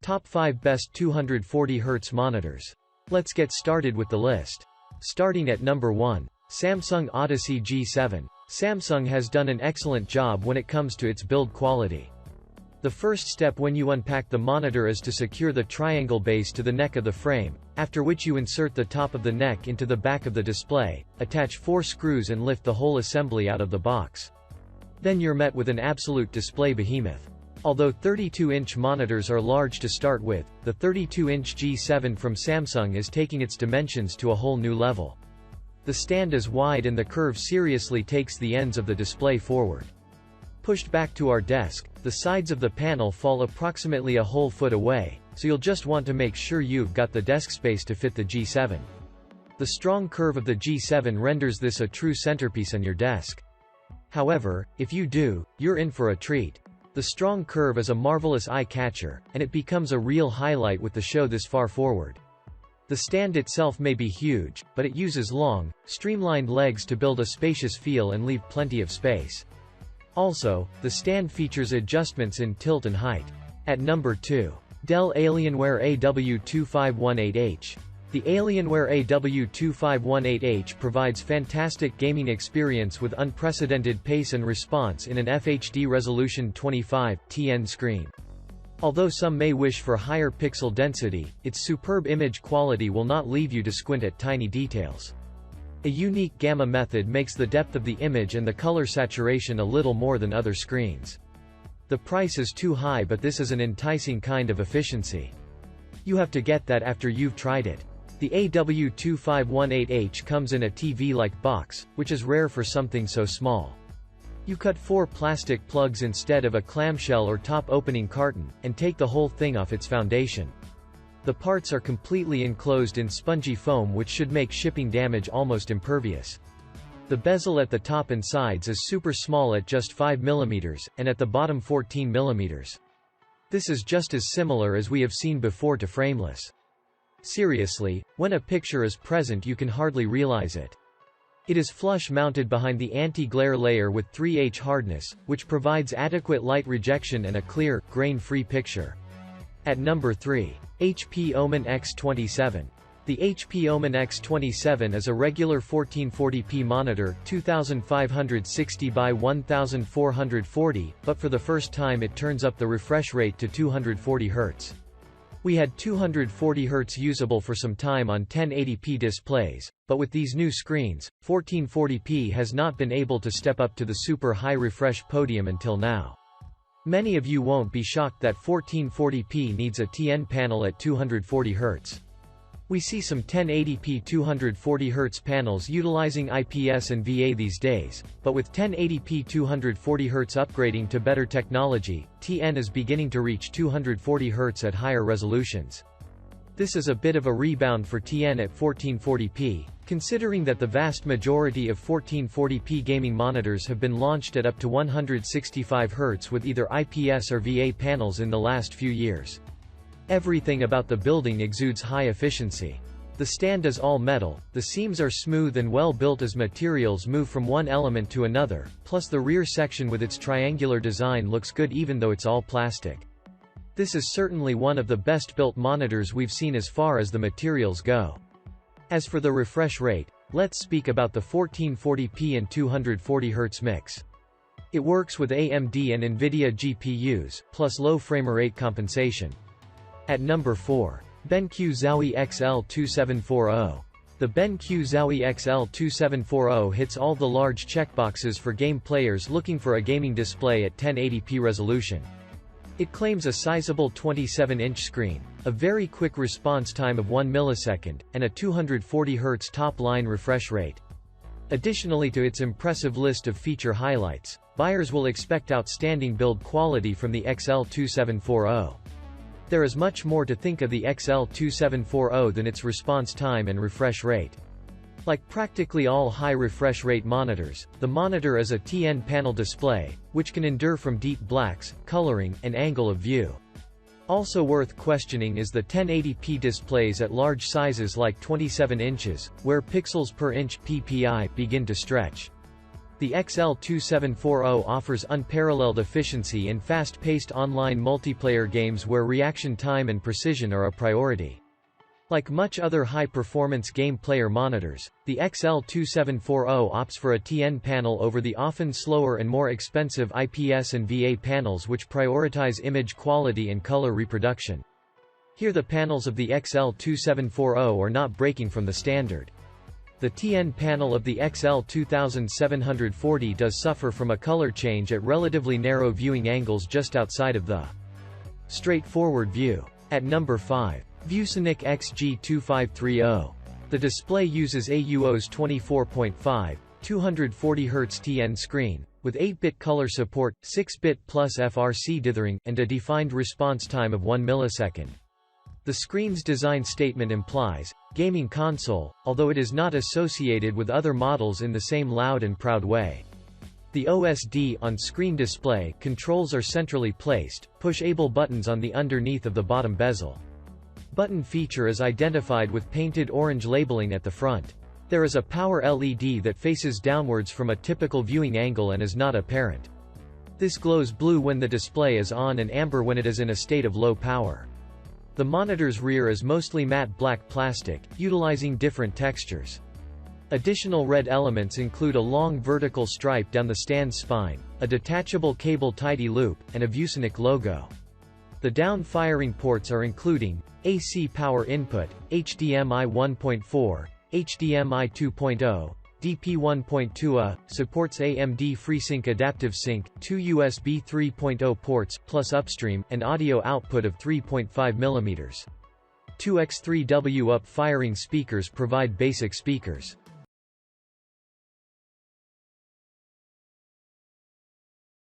Top 5 Best 240Hz Monitors. Let's get started with the list. Starting at number 1. Samsung Odyssey G7. Samsung has done an excellent job when it comes to its build quality. The first step when you unpack the monitor is to secure the triangle base to the neck of the frame, after which you insert the top of the neck into the back of the display, attach 4 screws and lift the whole assembly out of the box. Then you're met with an absolute display behemoth. Although 32-inch monitors are large to start with, the 32-inch G7 from Samsung is taking its dimensions to a whole new level. The stand is wide and the curve seriously takes the ends of the display forward. Pushed back to our desk, the sides of the panel fall approximately a whole foot away, so you'll just want to make sure you've got the desk space to fit the G7. The strong curve of the G7 renders this a true centerpiece on your desk. However, if you do, you're in for a treat. The strong curve is a marvelous eye-catcher, and it becomes a real highlight with the show this far forward. The stand itself may be huge, but it uses long, streamlined legs to build a spacious feel and leave plenty of space. Also, the stand features adjustments in tilt and height. At number 2. Dell Alienware AW2518H. The Alienware AW2518H provides fantastic gaming experience with unprecedented pace and response in an FHD resolution 25:10 screen. Although some may wish for higher pixel density, its superb image quality will not leave you to squint at tiny details. A unique gamma method makes the depth of the image and the color saturation a little more than other screens. The price is too high, but this is an enticing kind of efficiency. You have to get that after you've tried it. The AW2518H comes in a TV-like box, which is rare for something so small. You cut 4 plastic plugs instead of a clamshell or top-opening carton, and take the whole thing off its foundation. The parts are completely enclosed in spongy foam, which should make shipping damage almost impervious. The bezel at the top and sides is super small at just 5 mm, and at the bottom 14 mm. This is just as similar as we have seen before to frameless. Seriously, when a picture is present you can hardly realize it. It is flush-mounted behind the anti-glare layer with 3H hardness, which provides adequate light rejection and a clear, grain-free picture. At number 3. HP OMEN X27. The HP OMEN X27 is a regular 1440p monitor, 2560 by 1440, but for the first time it turns up the refresh rate to 240 Hz. We had 240 Hz usable for some time on 1080p displays, but with these new screens, 1440p has not been able to step up to the super high refresh podium until now. Many of you won't be shocked that 1440p needs a TN panel at 240 Hz. We see some 1080p 240 Hz panels utilizing IPS and VA these days, but with 1080p 240 Hz upgrading to better technology, TN is beginning to reach 240 Hz at higher resolutions. This is a bit of a rebound for TN at 1440p, considering that the vast majority of 1440p gaming monitors have been launched at up to 165 Hz with either IPS or VA panels in the last few years. Everything about the building exudes high efficiency. The stand is all metal, the seams are smooth and well built as materials move from one element to another, plus the rear section with its triangular design looks good even though it's all plastic. This is certainly one of the best built monitors we've seen as far as the materials go. As for the refresh rate, let's speak about the 1440p and 240 Hz mix. It works with AMD and Nvidia GPUs, plus low framerate compensation. At number 4. BenQ Zowie XL2740. The BenQ Zowie XL2740 hits all the large checkboxes for game players looking for a gaming display at 1080p resolution. It claims a sizable 27-inch screen, a very quick response time of 1 millisecond, and a 240 Hz top-line refresh rate. Additionally to its impressive list of feature highlights, buyers will expect outstanding build quality from the XL2740. There is much more to think of the XL2740 than its response time and refresh rate. Like practically all high refresh rate monitors, the monitor is a TN panel display, which can endure from deep blacks, coloring, and angle of view. Also worth questioning is the 1080p displays at large sizes like 27 inches, where pixels per inch (ppi) begin to stretch. The XL2740 offers unparalleled efficiency in fast-paced online multiplayer games where reaction time and precision are a priority. Like much other high-performance game player monitors, the XL2740 opts for a TN panel over the often slower and more expensive IPS and VA panels which prioritize image quality and color reproduction. Here the panels of the XL2740 are not breaking from the standard. The TN panel of the XL2740 does suffer from a color change at relatively narrow viewing angles just outside of the straightforward view. At number 5. ViewSonic XG2530. The display uses a UOS 24.5, 240Hz TN screen, with 8-bit color support, 6-bit plus FRC dithering, and a defined response time of 1 millisecond. The screen's design statement implies, gaming console, although it is not associated with other models in the same loud and proud way. The OSD on-screen display controls are centrally placed, push-able buttons on the underneath of the bottom bezel. Button feature is identified with painted orange labeling at the front. There is a power LED that faces downwards from a typical viewing angle and is not apparent. This glows blue when the display is on and amber when it is in a state of low power. The monitor's rear is mostly matte black plastic, utilizing different textures. Additional red elements include a long vertical stripe down the stand spine, a detachable cable tidy loop, and a ViewSonic logo. The down-firing ports are including AC power input, HDMI 1.4, HDMI 2.0, DP 1.2a, supports AMD FreeSync Adaptive Sync, 2 USB 3.0 ports, plus upstream, and audio output of 3.5 mm. 2x3W up-firing speakers provide basic speakers.